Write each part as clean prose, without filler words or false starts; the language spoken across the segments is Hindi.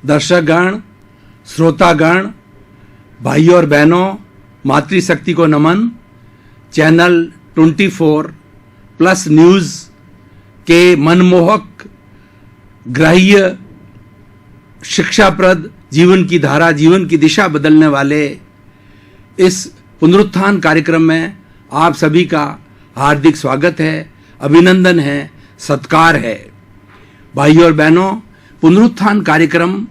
दर्शकगण, श्रोतागण, भाइयों और बहनों, मातृशक्ति को नमन। चैनल 24+ न्यूज के मनमोहक, ग्राह्य, शिक्षाप्रद, जीवन की धारा, जीवन की दिशा बदलने वाले इस पुनरुत्थान कार्यक्रम में आप सभी का हार्दिक स्वागत है, अभिनंदन है, सत्कार है। भाइयों और बहनों, पुनरुत्थान कार्यक्रम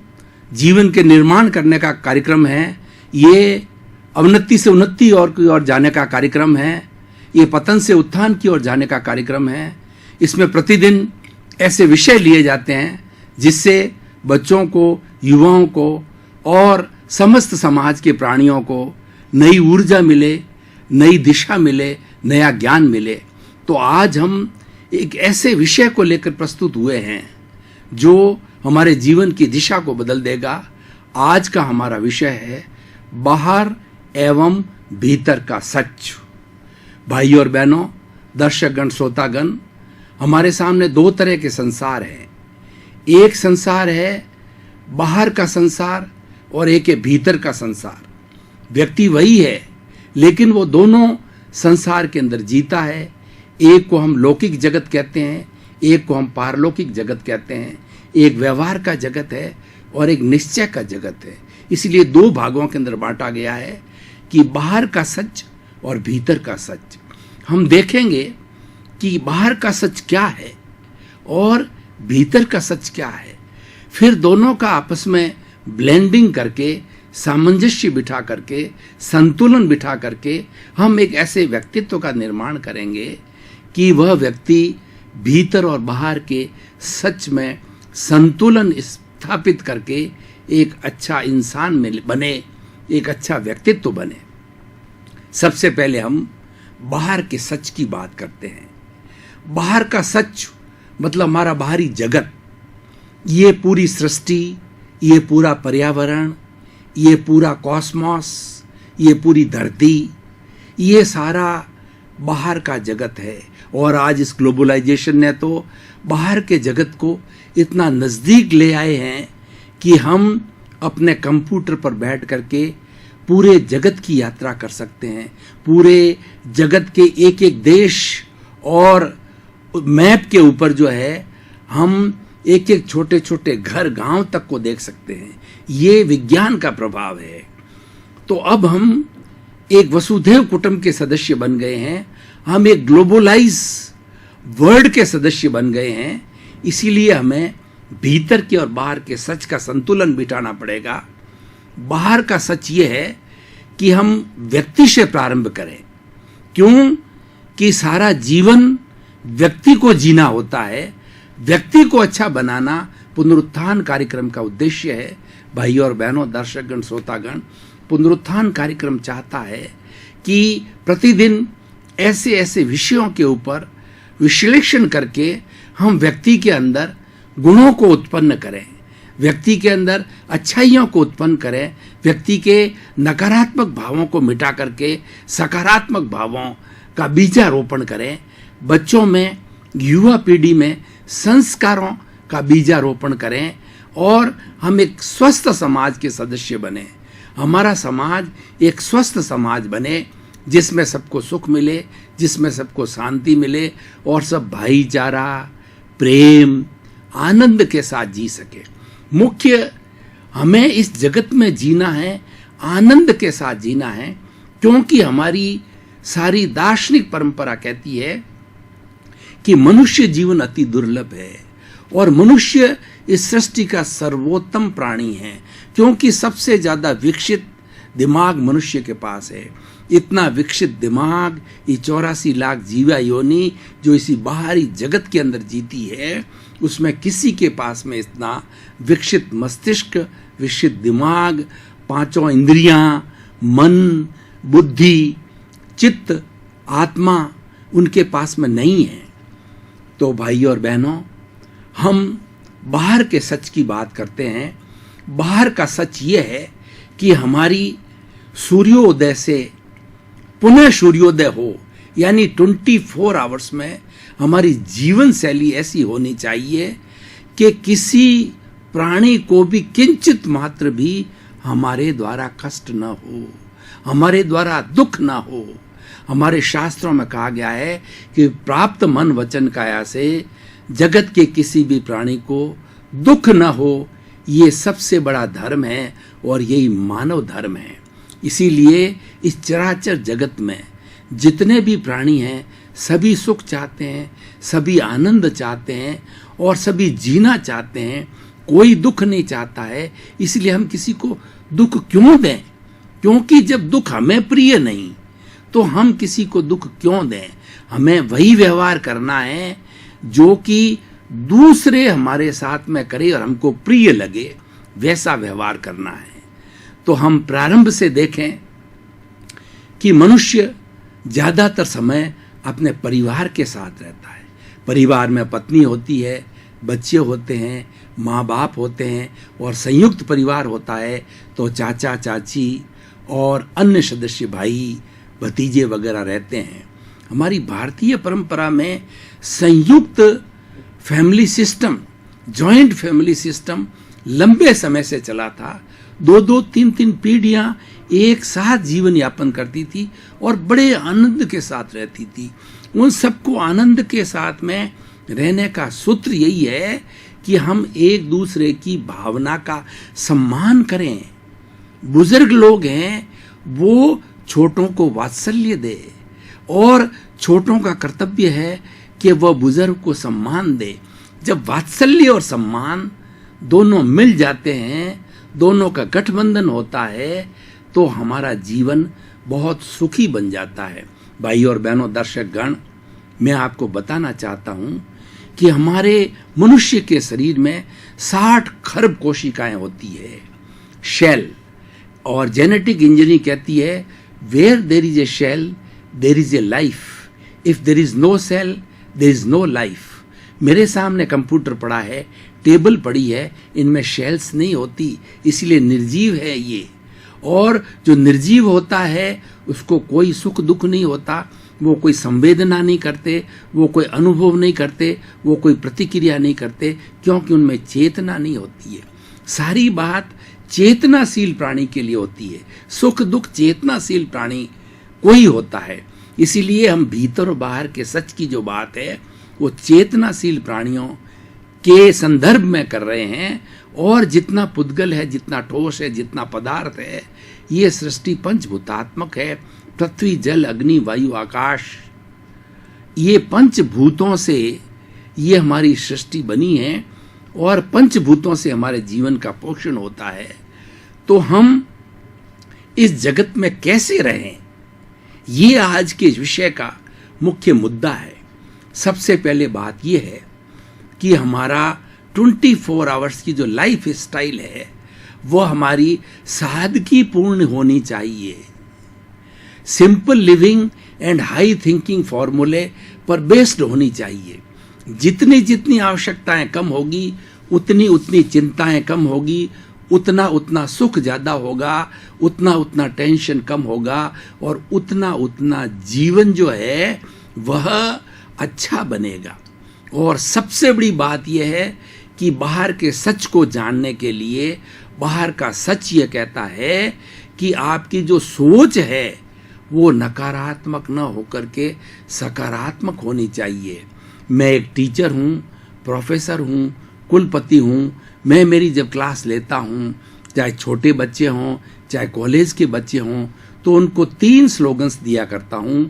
जीवन के निर्माण करने का कार्यक्रम है। ये अवनति से उन्नति की ओर जाने का कार्यक्रम है। ये पतन से उत्थान की ओर जाने का कार्यक्रम है। इसमें प्रतिदिन ऐसे विषय लिए जाते हैं जिससे बच्चों को, युवाओं को और समस्त समाज के प्राणियों को नई ऊर्जा मिले, नई दिशा मिले, नया ज्ञान मिले। तो आज हम एक ऐसे विषय को लेकर प्रस्तुत हुए हैं जो हमारे जीवन की दिशा को बदल देगा। आज का हमारा विषय है बाहर एवं भीतर का सच। भाइयों और बहनों, दर्शकगण, श्रोतागण, हमारे सामने दो तरह के संसार हैं। एक संसार है बाहर का संसार और एक है भीतर का संसार। व्यक्ति वही है, लेकिन वो दोनों संसार के अंदर जीता है। एक को हम लौकिक जगत कहते हैं, एक को हम पारलौकिक जगत कहते हैं। एक व्यवहार का जगत है और एक निश्चय का जगत है। इसलिए दो भागों के अंदर बांटा गया है कि बाहर का सच और भीतर का सच। हम देखेंगे कि बाहर का सच क्या है और भीतर का सच क्या है। फिर दोनों का आपस में ब्लेंडिंग करके, सामंजस्य बिठा करके, संतुलन बिठा करके हम एक ऐसे व्यक्तित्व का निर्माण करेंगे कि वह व्यक्ति भीतर और बाहर के सच में संतुलन स्थापित करके एक अच्छा इंसान में बने, एक अच्छा व्यक्तित्व बने। सबसे पहले हम बाहर के सच की बात करते हैं। बाहर का सच मतलब हमारा बाहरी जगत, ये पूरी सृष्टि, ये पूरा पर्यावरण, ये पूरा कॉस्मॉस, ये पूरी धरती, ये सारा बाहर का जगत है। और आज इस ग्लोबलाइजेशन ने तो बाहर के जगत को इतना नज़दीक ले आए हैं कि हम अपने कंप्यूटर पर बैठ करके पूरे जगत की यात्रा कर सकते हैं। पूरे जगत के एक एक देश और मैप के ऊपर जो है हम एक एक छोटे छोटे घर, गांव तक को देख सकते हैं। ये विज्ञान का प्रभाव है। तो अब हम एक वसुधैव कुटुंब के सदस्य बन गए हैं। हम एक ग्लोबलाइज वर्ल्ड के सदस्य बन गए हैं। इसीलिए हमें भीतर के और बाहर के सच का संतुलन बिठाना पड़ेगा। बाहर का सच ये है कि हम व्यक्ति से प्रारंभ करें। क्यों कि सारा जीवन व्यक्ति को जीना होता है। व्यक्ति को अच्छा बनाना पुनरुत्थान कार्यक्रम का उद्देश्य है। भाइयों और बहनों, दर्शकगण, श्रोतागण, पुनरुत्थान कार्यक्रम चाहता है कि प्रतिदिन ऐसे ऐसे विषयों के ऊपर विश्लेषण करके हम व्यक्ति के अंदर गुणों को उत्पन्न करें, व्यक्ति के अंदर अच्छाइयों को उत्पन्न करें, व्यक्ति के नकारात्मक भावों को मिटा करके सकारात्मक भावों का बीजारोपण करें। बच्चों में, युवा पीढ़ी में संस्कारों का बीजारोपण करें और हम एक स्वस्थ समाज के सदस्य बने। हमारा समाज एक स्वस्थ समाज बने जिसमें सबको सुख मिले, जिसमें सबको शांति मिले और सब भाईचारा, प्रेम, आनंद के साथ जी सके। मुख्य हमें इस जगत में जीना है, आनंद के साथ जीना है, क्योंकि हमारी सारी दार्शनिक परंपरा कहती है कि मनुष्य जीवन अति दुर्लभ है और मनुष्य इस सृष्टि का सर्वोत्तम प्राणी है, क्योंकि सबसे ज्यादा विकसित दिमाग मनुष्य के पास है। इतना विकसित दिमाग, ये 84 लाख जीवा योनि जो इसी बाहरी जगत के अंदर जीती है, उसमें किसी के पास में इतना विकसित मस्तिष्क, विकसित दिमाग, पांचों इंद्रियां, मन, बुद्धि, चित्त, आत्मा उनके पास में नहीं है। तो भाइयों और बहनों, हम बाहर के सच की बात करते हैं। बाहर का सच ये है कि हमारी सूर्योदय से पुनः सूर्योदय हो, यानी 24 आवर्स में हमारी जीवन शैली ऐसी होनी चाहिए कि किसी प्राणी को भी किंचित मात्र भी हमारे द्वारा कष्ट न हो, हमारे द्वारा दुख न हो। हमारे शास्त्रों में कहा गया है कि प्राप्त मन वचन काया से जगत के किसी भी प्राणी को दुख न हो, ये सबसे बड़ा धर्म है और यही मानव धर्म है। इसीलिए इस चराचर जगत में जितने भी प्राणी हैं सभी सुख चाहते हैं, सभी आनंद चाहते हैं और सभी जीना चाहते हैं, कोई दुख नहीं चाहता है। इसलिए हम किसी को दुख क्यों दें? क्योंकि जब दुख हमें प्रिय नहीं तो हम किसी को दुख क्यों दें? हमें वही व्यवहार करना है जो कि दूसरे हमारे साथ में करे और हमको प्रिय लगे, वैसा व्यवहार करना है। तो हम प्रारंभ से देखें कि मनुष्य ज्यादातर समय अपने परिवार के साथ रहता है। परिवार में पत्नी होती है, बच्चे होते हैं, माँ बाप होते हैं और संयुक्त परिवार होता है तो चाचा चाची और अन्य सदस्य भाई भतीजे वगैरह रहते हैं। हमारी भारतीय परंपरा में संयुक्त family system, joint family system लंबे समय से चला था। 2-2, 3-3 पीढ़ियां एक साथ जीवन यापन करती थी और बड़े आनंद के साथ रहती थी। उन सबको आनंद के साथ में रहने का सूत्र यही है कि हम एक दूसरे की भावना का सम्मान करें। बुजुर्ग लोग हैं वो छोटों को वात्सल्य दे और छोटों का कर्तव्य है कि वह बुजुर्ग को सम्मान दे। जब वात्सल्य और सम्मान दोनों मिल जाते हैं, दोनों का गठबंधन होता है तो हमारा जीवन बहुत सुखी बन जाता है। भाई और बहनों, दर्शक गण, मैं आपको बताना चाहता हूं कि हमारे मनुष्य के शरीर में 60 खरब कोशिकाएं होती है, शेल। और जेनेटिक इंजीनियरिंग कहती है where there is a cell there is a life, if there is no cell there is no life. मेरे सामने कंप्यूटर पड़ा है, टेबल पड़ी है, इनमें शेल्स नहीं होती, इसलिए निर्जीव है ये। और जो निर्जीव होता है उसको कोई सुख दुख नहीं होता, वो कोई संवेदना नहीं करते, वो कोई अनुभव नहीं करते, वो कोई प्रतिक्रिया नहीं करते, क्योंकि उनमें चेतना नहीं होती है। सारी बात चेतनाशील प्राणी के लिए होती है। सुख दुख चेतनाशील प्राणी कोई होता है। इसीलिए हम भीतर और बाहर के सच की जो बात है वो चेतनाशील प्राणियों के संदर्भ में कर रहे हैं। और जितना पुद्गल है, जितना ठोस है, जितना पदार्थ है, ये सृष्टि पंचभूतात्मक है। पृथ्वी, जल, अग्नि, वायु, आकाश, ये पंचभूतों से ये हमारी सृष्टि बनी है और पंचभूतों से हमारे जीवन का पोषण होता है। तो हम इस जगत में कैसे रहें, ये आज के विषय का मुख्य मुद्दा है। सबसे पहले बात यह है कि हमारा 24 आवर्स की जो लाइफ स्टाइल है वो हमारी सादगी पूर्ण होनी चाहिए। Simple living and high thinking फॉर्मूले पर बेस्ड होनी चाहिए। जितनी जितनी आवश्यकताएं कम होगी उतनी उतनी चिंताएं कम होगी, उतना उतना सुख ज्यादा होगा, उतना उतना टेंशन कम होगा और उतना उतना जीवन जो है वह अच्छा बनेगा। और सबसे बड़ी बात यह है कि बाहर के सच को जानने के लिए बाहर का सच ये कहता है कि आपकी जो सोच है वो नकारात्मक न होकर के सकारात्मक होनी चाहिए। मैं एक टीचर हूँ, प्रोफेसर हूँ, कुलपति हूँ। मैं मेरी जब क्लास लेता हूँ, चाहे छोटे बच्चे हों चाहे कॉलेज के बच्चे हों, तो उनको 3 स्लोगन्स दिया करता हूँ।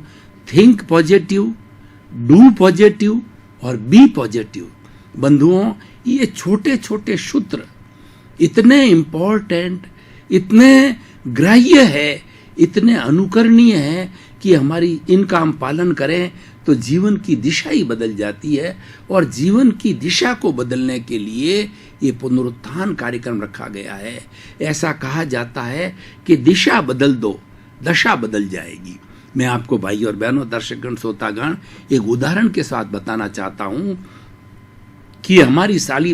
थिंक पॉजिटिव, डू पॉजिटिव और बी पॉजिटिव। बंधुओं, ये छोटे छोटे सूत्र इतने इम्पोर्टेंट, इतने ग्राह्य है, इतने अनुकरणीय है कि हमारी इनका हम पालन करें तो जीवन की दिशा ही बदल जाती है। और जीवन की दिशा को बदलने के लिए ये पुनरुत्थान कार्यक्रम रखा गया है। ऐसा कहा जाता है कि दिशा बदल दो, दशा बदल जाएगी। मैं आपको भाई और बहनों, दर्शकगण, श्रोतागण, एक उदाहरण के साथ बताना चाहता हूं कि हमारी सारी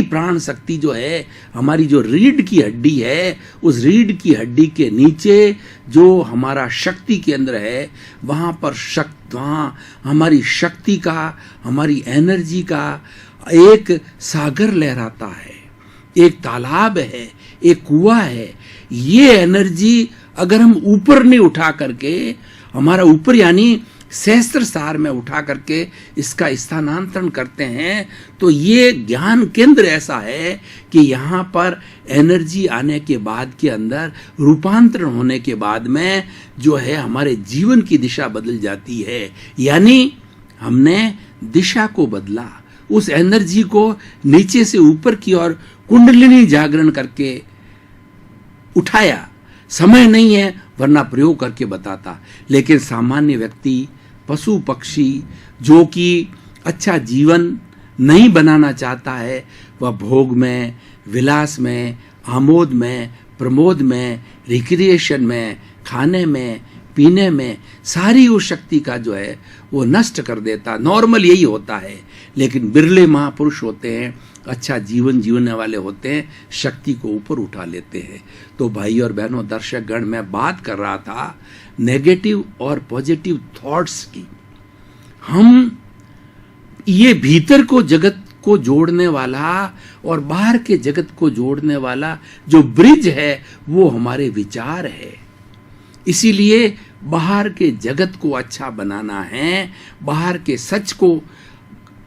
प्राण शक्ति जो है, हमारी जो रीढ़ की हड्डी है, उस रीढ़ की हड्डी के नीचे जो हमारा शक्ति केंद्र है, वहाँ हमारी शक्ति का, हमारी एनर्जी का एक सागर लहराता है, एक तालाब है, एक कुआं है। ये एनर्जी अगर हम ऊपर नहीं उठा करके, हमारा ऊपर यानी सहस्त्र सार में उठा करके इसका स्थानांतरण करते हैं, तो ये ज्ञान केंद्र ऐसा है कि यहाँ पर एनर्जी आने के बाद के अंदर रूपांतरण होने के बाद में जो है हमारे जीवन की दिशा बदल जाती है। यानी हमने दिशा को बदला, उस एनर्जी को नीचे से ऊपर की ओर कुंडलिनी जागरण करके उठाया। समय नहीं है वरना प्रयोग करके बताता, लेकिन सामान्य व्यक्ति, पशु पक्षी जो कि अच्छा जीवन नहीं बनाना चाहता है, वह भोग में, विलास में, आमोद में, प्रमोद में, रिक्रिएशन में, खाने में, पीने में सारी उस शक्ति का जो है वो नष्ट कर देता। नॉर्मल यही होता है, लेकिन बिरले महापुरुष होते हैं, अच्छा जीवन जीने वाले होते हैं, शक्ति को ऊपर उठा लेते हैं। तो भाई और बहनों, दर्शक गण, मैं बात कर रहा था नेगेटिव और पॉजिटिव थॉट्स की। हम ये भीतर को जगत को जोड़ने वाला और बाहर के जगत को जोड़ने वाला जो ब्रिज है वो हमारे विचार है। इसीलिए बाहर के जगत को अच्छा बनाना है, बाहर के सच को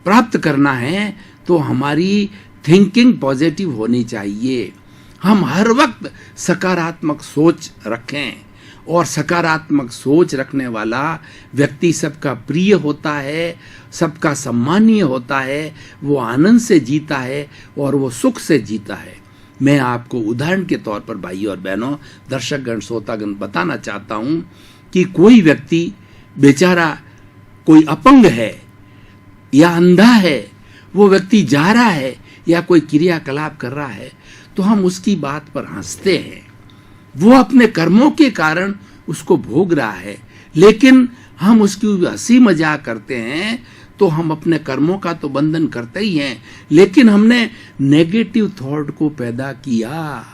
प्राप्त करना है, तो हमारी थिंकिंग पॉजिटिव होनी चाहिए। हम हर वक्त सकारात्मक सोच रखें, और सकारात्मक सोच रखने वाला व्यक्ति सबका प्रिय होता है, सबका सम्मानीय होता है, वो आनंद से जीता है और वो सुख से जीता है। मैं आपको उदाहरण के तौर पर भाई और बहनों, दर्शकगण, श्रोतागण बताना चाहता हूं कि कोई व्यक्ति बेचारा कोई अपंग है या अंधा है, वो व्यक्ति जा रहा है या कोई क्रियाकलाप कर रहा है, तो हम उसकी बात पर हंसते हैं। वो अपने कर्मों के कारण उसको भोग रहा है, लेकिन हम उसकी हंसी मजाक करते हैं, तो हम अपने कर्मों का तो बंधन करते ही हैं, लेकिन हमने नेगेटिव थॉट को पैदा किया।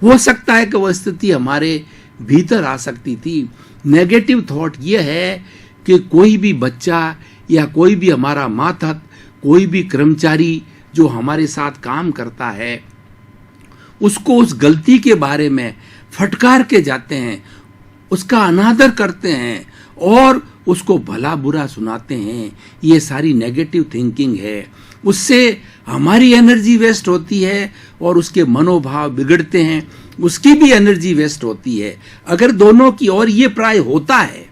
हो सकता है कि वह स्थिति हमारे भीतर आ सकती थी। नेगेटिव थॉट यह है कि कोई भी बच्चा या कोई भी हमारा मातहत, कोई भी कर्मचारी जो हमारे साथ काम करता है, उसको उस गलती के बारे में फटकार के जाते हैं, उसका अनादर करते हैं और उसको भला बुरा सुनाते हैं। ये सारी नेगेटिव थिंकिंग है। उससे हमारी एनर्जी वेस्ट होती है और उसके मनोभाव बिगड़ते हैं, उसकी भी एनर्जी वेस्ट होती है। अगर दोनों की ओर ये प्राय होता है,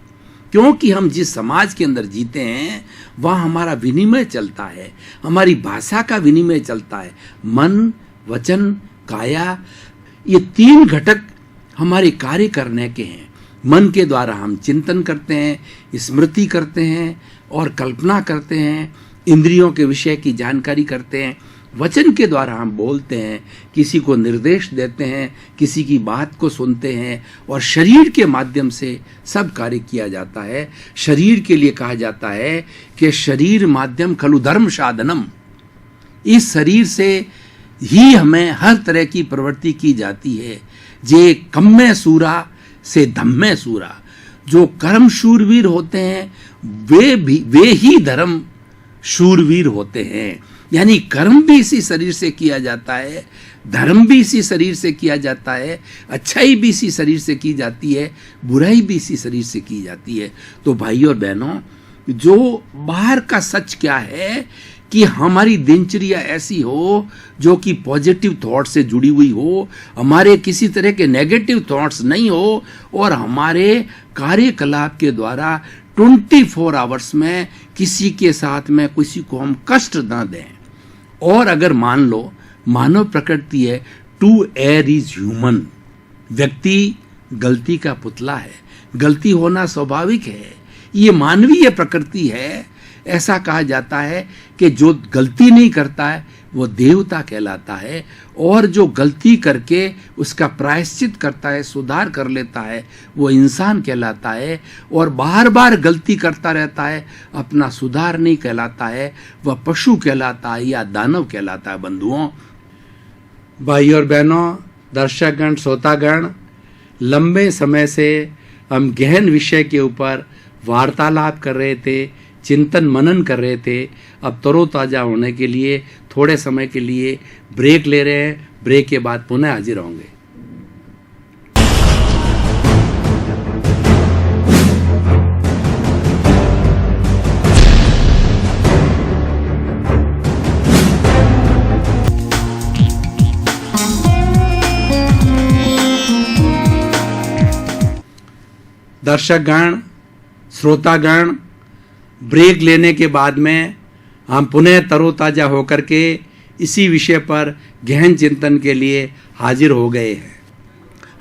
क्योंकि हम जिस समाज के अंदर जीते हैं वहाँ हमारा विनिमय चलता है, हमारी भाषा का विनिमय चलता है। मन, वचन, काया, ये तीन घटक हमारे कार्य करने के हैं। मन के द्वारा हम चिंतन करते हैं, स्मृति करते हैं और कल्पना करते हैं, इंद्रियों के विषय की जानकारी करते हैं। वचन के द्वारा हम बोलते हैं, किसी को निर्देश देते हैं, किसी की बात को सुनते हैं, और शरीर के माध्यम से सब कार्य किया जाता है। शरीर के लिए कहा जाता है कि शरीर माध्यम खलु धर्म साधनम। इस शरीर से ही हमें हर तरह की प्रवृत्ति की जाती है। जे कम्मे सूरा से धम्मे सूरा। जो कर्म शूरवीर होते हैं वे ही धर्म शूरवीर होते हैं। यानी कर्म भी इसी शरीर से किया जाता है, धर्म भी इसी शरीर से किया जाता है, अच्छाई भी इसी शरीर से की जाती है, बुराई भी इसी शरीर से की जाती है। तो भाई और बहनों, जो बाहर का सच क्या है कि हमारी दिनचर्या ऐसी हो जो कि पॉजिटिव थॉट से जुड़ी हुई हो, हमारे किसी तरह के नेगेटिव थॉट्स नहीं हो, और हमारे कार्यकलाप के द्वारा 24 आवर्स में किसी के साथ में किसी को हम कष्ट ना दें। और अगर मान लो मानव प्रकृति है, टू एयर इज ह्यूमन। व्यक्ति गलती का पुतला है, गलती होना स्वाभाविक है, ये मानवीय प्रकृति है। ऐसा कहा जाता है कि जो गलती नहीं करता है वो देवता कहलाता है, और जो गलती करके उसका प्रायश्चित करता है, सुधार कर लेता है, वो इंसान कहलाता है। और बार बार गलती करता रहता है, अपना सुधार नहीं कहलाता है, वह पशु कहलाता है या दानव कहलाता है। बंधुओं, भाई और बहनों, दर्शकगण, श्रोतागण, लंबे समय से हम गहन विषय के ऊपर वार्तालाप कर रहे थे, चिंतन मनन कर रहे थे। अब तरोताजा होने के लिए थोड़े समय के लिए ब्रेक ले रहे हैं। ब्रेक के बाद पुनः हाजिर होंगे। दर्शकगण, श्रोतागण, ब्रेक लेने के बाद में हम पुनः तरोताजा होकर के इसी विषय पर गहन चिंतन के लिए हाजिर हो गए हैं।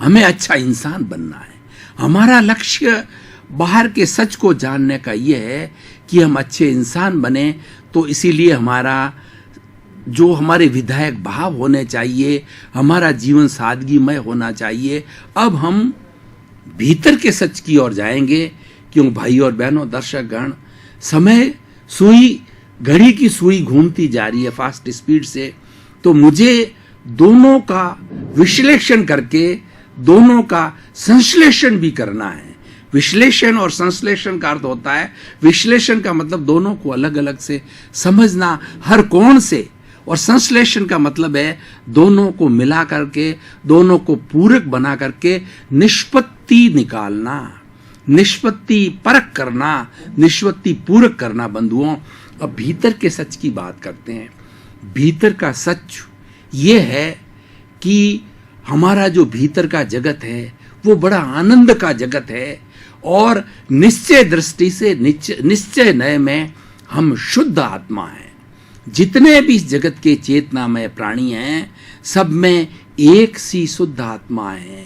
हमें अच्छा इंसान बनना है। हमारा लक्ष्य बाहर के सच को जानने का यह है कि हम अच्छे इंसान बने। तो इसीलिए हमारा जो हमारे विधायक भाव होने चाहिए, हमारा जीवन सादगीमय होना चाहिए। अब हम भीतर के सच की ओर जाएंगे। क्यों भाई और बहनों, दर्शकगण, समय घड़ी की सुई घूमती जा रही है फास्ट स्पीड से। तो मुझे दोनों का विश्लेषण करके दोनों का संश्लेषण भी करना है। विश्लेषण और संश्लेषण का अर्थ होता है, विश्लेषण का मतलब दोनों को अलग अलग से समझना हर कोण से, और संश्लेषण का मतलब है दोनों को मिला करके, दोनों को पूरक बना करके निष्पत्ति निकालना, निष्पत्ति परख करना, निष्पत्ति पूरक करना। बंधुओं, अब भीतर के सच की बात करते हैं। भीतर का सच ये है कि हमारा जो भीतर का जगत है वो बड़ा आनंद का जगत है, और निश्चय दृष्टि से, निश्चय नय में हम शुद्ध आत्मा हैं। जितने भी इस जगत के चेतनामय प्राणी हैं, सब में एक सी शुद्ध आत्मा है।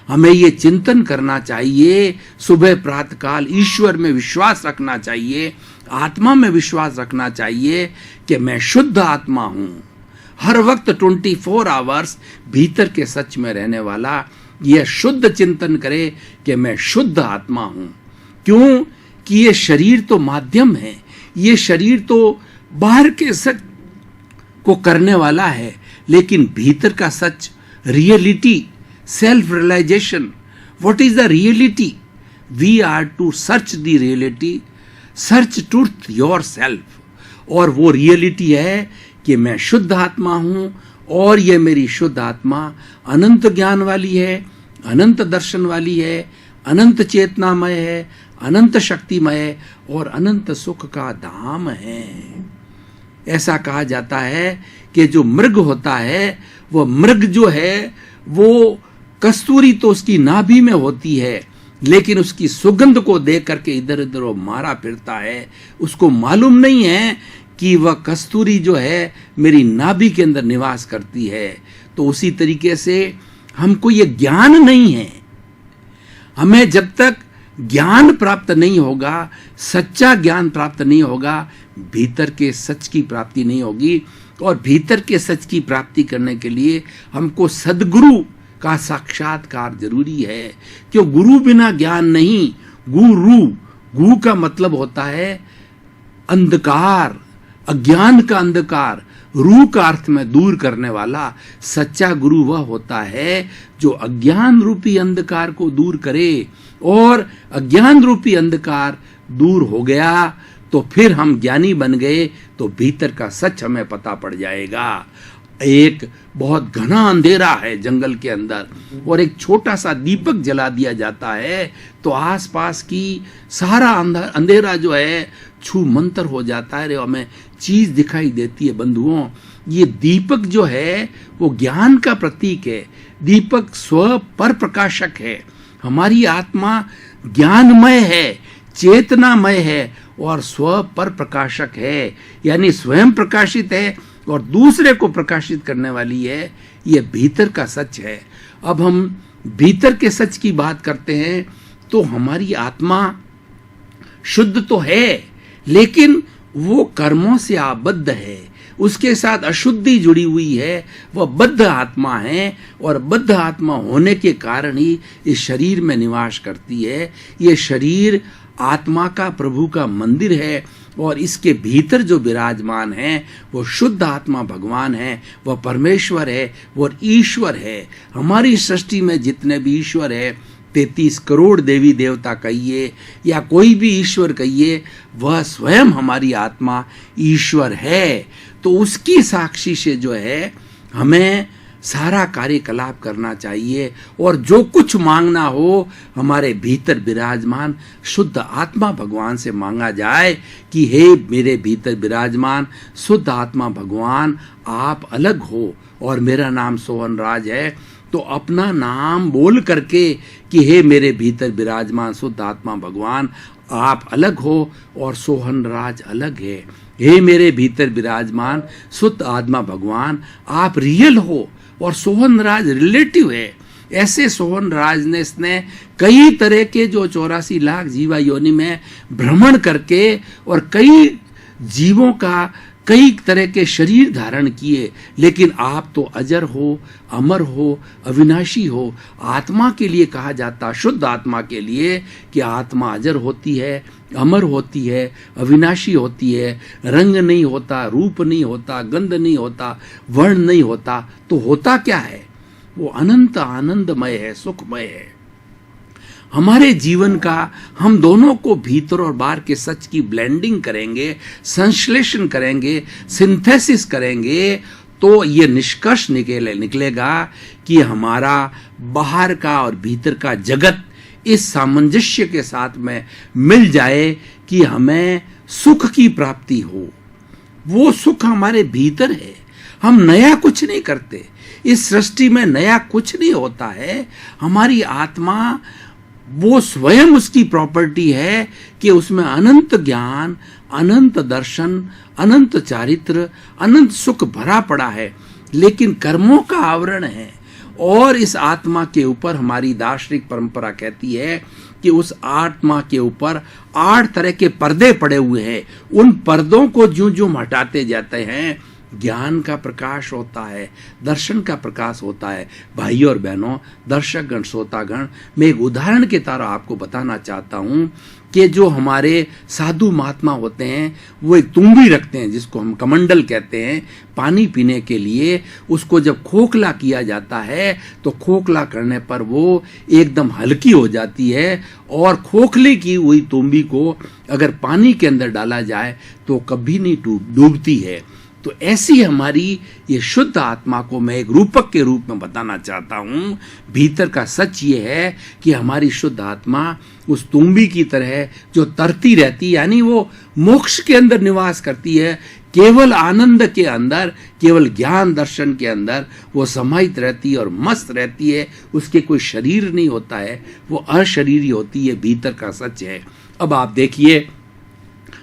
हमें ये चिंतन करना चाहिए, सुबह प्रातःकाल ईश्वर में विश्वास रखना चाहिए, आत्मा में विश्वास रखना चाहिए कि मैं शुद्ध आत्मा हूं। हर वक्त 24 आवर्स भीतर के सच में रहने वाला यह शुद्ध चिंतन करे कि मैं शुद्ध आत्मा हूं। क्यों कि ये शरीर तो माध्यम है, ये शरीर तो बाहर के सच को करने वाला है, लेकिन भीतर का सच, reality, self realization, what is the reality? We are to search the reality, search truth yourself. और वो रियलिटी है कि मैं शुद्ध आत्मा हूं, और ये मेरी शुद्ध आत्मा अनंत ज्ञान वाली है, अनंत दर्शन वाली है, अनंत चेतनामय है, अनंत शक्तिमय है, और अनंत सुख का धाम है। ऐसा कहा जाता है कि जो मृग होता है, वो मृग जो है वो कस्तूरी तो उसकी नाभि में होती है, लेकिन उसकी सुगंध को देख करके इधर उधर वो मारा फिरता है। उसको मालूम नहीं है कि वह कस्तूरी जो है मेरी नाभि के अंदर निवास करती है। तो उसी तरीके से हमको ये ज्ञान नहीं है। हमें जब तक ज्ञान प्राप्त नहीं होगा, सच्चा ज्ञान प्राप्त नहीं होगा, भीतर के सच की प्राप्ति नहीं होगी। और भीतर के सच की प्राप्ति करने के लिए हमको सद्गुरु का साक्षात्कार जरूरी है। क्यों? गुरु बिना ज्ञान नहीं। गु का मतलब होता है अंधकार, अज्ञान का अंधकार। रू का अर्थ में दूर करने वाला। सच्चा गुरु वह होता है जो अज्ञान रूपी अंधकार को दूर करे, और अज्ञान रूपी अंधकार दूर हो गया तो फिर हम ज्ञानी बन गए, तो भीतर का सच हमें पता पड़ जाएगा। एक बहुत घना अंधेरा है जंगल के अंदर, और एक छोटा सा दीपक जला दिया जाता है तो आसपास की सारा अंधेरा जो है छू मंतर हो जाता है, हमें चीज दिखाई देती है। बंधुओं, ये दीपक जो है वो ज्ञान का प्रतीक है। दीपक स्व पर प्रकाशक है। हमारी आत्मा ज्ञानमय है, चेतनामय है, और स्व पर प्रकाशक है, यानी स्वयं प्रकाशित है और दूसरे को प्रकाशित करने वाली है। ये भीतर का सच है। अब हम भीतर के सच की बात करते हैं तो हमारी आत्मा शुद्ध तो है, लेकिन वो कर्मों से आबद्ध है, उसके साथ अशुद्धि जुड़ी हुई है, वह बद्ध आत्मा है और बद्ध आत्मा होने के कारण ही इस शरीर में निवास करती है। ये शरीर आत्मा का, प्रभु का मंदिर है और इसके भीतर जो विराजमान है वो शुद्ध आत्मा भगवान है, वह परमेश्वर है, वह ईश्वर है। हमारी सृष्टि में जितने भी ईश्वर है, 33 करोड़ देवी देवता कहिए या कोई भी ईश्वर कहिए, वह स्वयं हमारी आत्मा ईश्वर है। तो उसकी साक्षी से जो है हमें सारा कार्यकलाप करना चाहिए और जो कुछ मांगना हो हमारे भीतर विराजमान शुद्ध आत्मा भगवान से मांगा जाए कि हे मेरे भीतर विराजमान शुद्ध आत्मा भगवान, आप अलग हो और मेरा नाम सोहन राज है। तो अपना नाम बोल करके कि हे मेरे भीतर विराजमान शुद्ध आत्मा भगवान, आप अलग हो और सोहन राज अलग है। हे मेरे भीतर विराजमान शुद्ध आत्मा भगवान, आप रियल हो और सोहन राज रिलेटिव है। ऐसे सोहन राज ने इसने कई तरह के जो 84 लाख जीवा योनि में भ्रमण करके और कई जीवों का कई तरह के शरीर धारण किए, लेकिन आप तो अजर हो, अमर हो, अविनाशी हो। आत्मा के लिए कहा जाता, शुद्ध आत्मा के लिए, कि आत्मा अजर होती है, अमर होती है, अविनाशी होती है, रंग नहीं होता, रूप नहीं होता, गंध नहीं होता, वर्ण नहीं होता। तो होता क्या है? वो अनंत आनंदमय है, सुखमय है। हमारे जीवन का हम दोनों को भीतर और बाहर के सच की ब्लेंडिंग करेंगे, संश्लेषण करेंगे, सिंथेसिस करेंगे, तो ये निष्कर्ष निकलेगा कि हमारा बाहर का और भीतर का जगत इस सामंजस्य के साथ में मिल जाए कि हमें सुख की प्राप्ति हो। वो सुख हमारे भीतर है, हम नया कुछ नहीं करते। इस सृष्टि में नया कुछ नहीं होता है। हमारी आत्मा वो स्वयं उसकी प्रॉपर्टी है कि उसमें अनंत ज्ञान, अनंत दर्शन, अनंत चारित्र, अनंत सुख भरा पड़ा है, लेकिन कर्मों का आवरण है। और इस आत्मा के ऊपर हमारी दार्शनिक परंपरा कहती है कि उस आत्मा के ऊपर 8 तरह के पर्दे पड़े हुए हैं। उन पर्दों को ज्यों ज्यों हटाते जाते हैं, ज्ञान का प्रकाश होता है, दर्शन का प्रकाश होता है। भाइयों और बहनों, दर्शकगण, श्रोतागण, मैं एक उदाहरण के तरह आपको बताना चाहता हूं कि जो हमारे साधु महात्मा होते हैं वो एक तुम्बी रखते हैं जिसको हम कमंडल कहते हैं पानी पीने के लिए। उसको जब खोखला किया जाता है तो खोखला करने पर वो एकदम हल्की हो जाती है और खोखले की हुई तुम्बी को अगर पानी के अंदर डाला जाए तो कभी नहीं डूबती है। तो ऐसी हमारी ये शुद्ध आत्मा को मैं एक रूपक के रूप में बताना चाहता हूं। भीतर का सच ये है कि हमारी शुद्ध आत्मा उस तुम्बी की तरह जो तरती रहती, यानी वो मोक्ष के अंदर निवास करती है, केवल आनंद के अंदर, केवल ज्ञान दर्शन के अंदर वो समाहित रहती है और मस्त रहती है। उसके कोई शरीर नहीं होता है, वो अशरीरी होती है। भीतर का सच है। अब आप देखिए,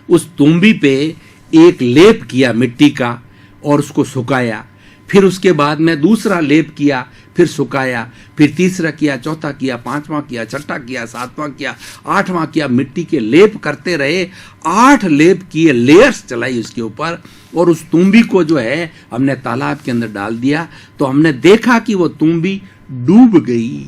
उस तुम्बी पे एक लेप किया मिट्टी का और उसको सुखाया, फिर उसके बाद में दूसरा लेप किया, फिर सुखाया, फिर तीसरा किया, चौथा किया, पांचवा किया, छठा किया, सातवां किया, आठवां किया। मिट्टी के लेप करते रहे, 8 लेप किए, लेयर्स चलाई उसके ऊपर। और उस तुम्बी को जो है हमने तालाब के अंदर डाल दिया तो हमने देखा कि वो तुम्बी डूब गई।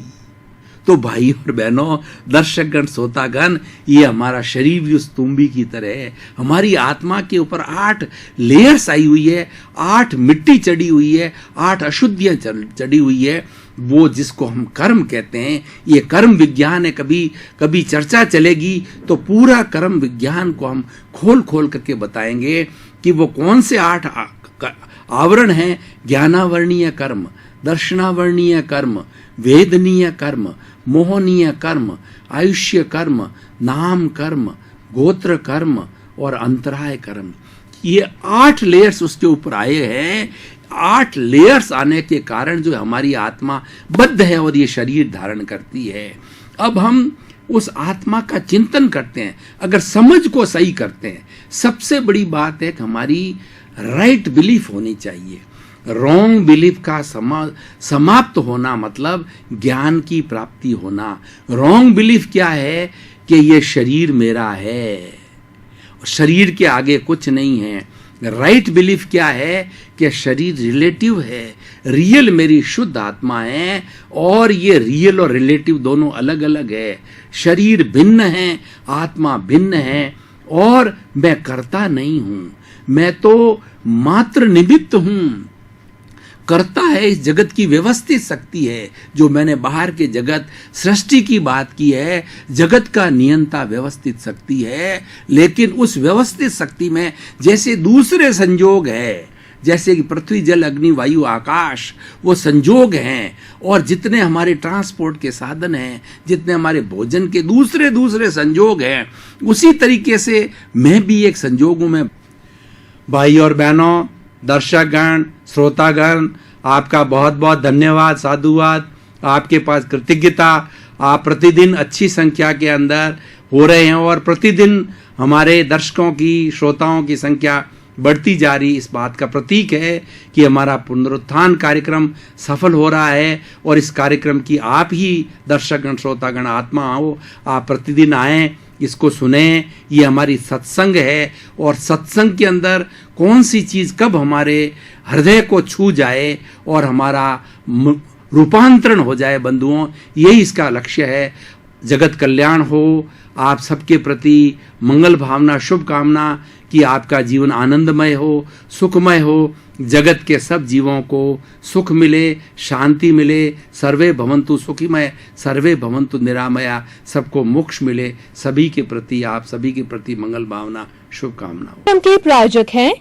तो भाई और बहनों, दर्शकगण, श्रोतागण, ये हमारा शरीर भी उस तुम्बी की तरह है। हमारी आत्मा के ऊपर 8 लेयर्स आई हुई है, 8 मिट्टी चढ़ी हुई है, 8 अशुद्धियां चढ़ी हुई है। वो जिसको हम कर्म कहते हैं, ये कर्म विज्ञान है। कभी कभी चर्चा चलेगी तो पूरा कर्म विज्ञान को हम खोल खोल करके बताएंगे कि वो कौन से 8 आवरण हैं। ज्ञानावर्णीय कर्म, दर्शनावर्णीय कर्म, वेदनीय कर्म, मोहनीय कर्म, आयुष्य कर्म, नाम कर्म, गोत्र कर्म और अंतराय कर्म। ये 8 लेयर्स उसके ऊपर आए हैं। 8 लेयर्स आने के कारण जो हमारी आत्मा बद्ध है और ये शरीर धारण करती है। अब हम उस आत्मा का चिंतन करते हैं, अगर समझ को सही करते हैं। सबसे बड़ी बात है कि हमारी राइट बिलीफ होनी चाहिए। रॉन्ग बिलीफ का समाप्त होना मतलब ज्ञान की प्राप्ति होना। रॉन्ग बिलीफ क्या है कि ये शरीर मेरा है शरीर के आगे कुछ नहीं है। राइट बिलीफ क्या है कि शरीर रिलेटिव है, रियल मेरी शुद्ध आत्मा है, और ये रियल और रिलेटिव दोनों अलग अलग है। शरीर भिन्न है, आत्मा भिन्न है, और मैं करता नहीं हूं, मैं तो मात्र निमित्त हूं। करता है इस जगत की व्यवस्थित शक्ति है, जो मैंने बाहर के जगत सृष्टि की बात की है। जगत का नियंता व्यवस्थित शक्ति है, लेकिन उस व्यवस्थित शक्ति में जैसे दूसरे संयोग है, जैसे कि पृथ्वी जल अग्नि वायु आकाश, वो संयोग हैं, और जितने हमारे ट्रांसपोर्ट के साधन हैं, जितने हमारे भोजन के दूसरे दूसरे संयोग हैं, उसी तरीके से मैं भी एक संयोग हूं। मैं भाई और बहनों, दर्शकगण, श्रोतागण, आपका बहुत बहुत धन्यवाद, साधुवाद, आपके पास कृतज्ञता। आप प्रतिदिन अच्छी संख्या के अंदर हो रहे हैं, और प्रतिदिन हमारे दर्शकों की, श्रोताओं की संख्या बढ़ती जा रही। इस बात का प्रतीक है कि हमारा पुनरुत्थान कार्यक्रम सफल हो रहा है, और इस कार्यक्रम की आप ही दर्शकगण, श्रोतागण आत्मा हो। आप प्रतिदिन आएं, इसको सुने। ये हमारी सत्संग है, और सत्संग के अंदर कौन सी चीज़ कब हमारे हृदय को छू जाए और हमारा रूपांतरण हो जाए बंधुओं, यही इसका लक्ष्य है। जगत कल्याण हो। आप सबके प्रति मंगल भावना, शुभकामना कि आपका जीवन आनंदमय हो, सुखमय हो, जगत के सब जीवों को सुख मिले, शांति मिले। सर्वे भवन्तु सुखिमय, सर्वे भवन्तु निरामया, सबको मोक्ष मिले। सभी के प्रति, आप सभी के प्रति मंगल भावना, शुभकामना। के प्रायोजक हैं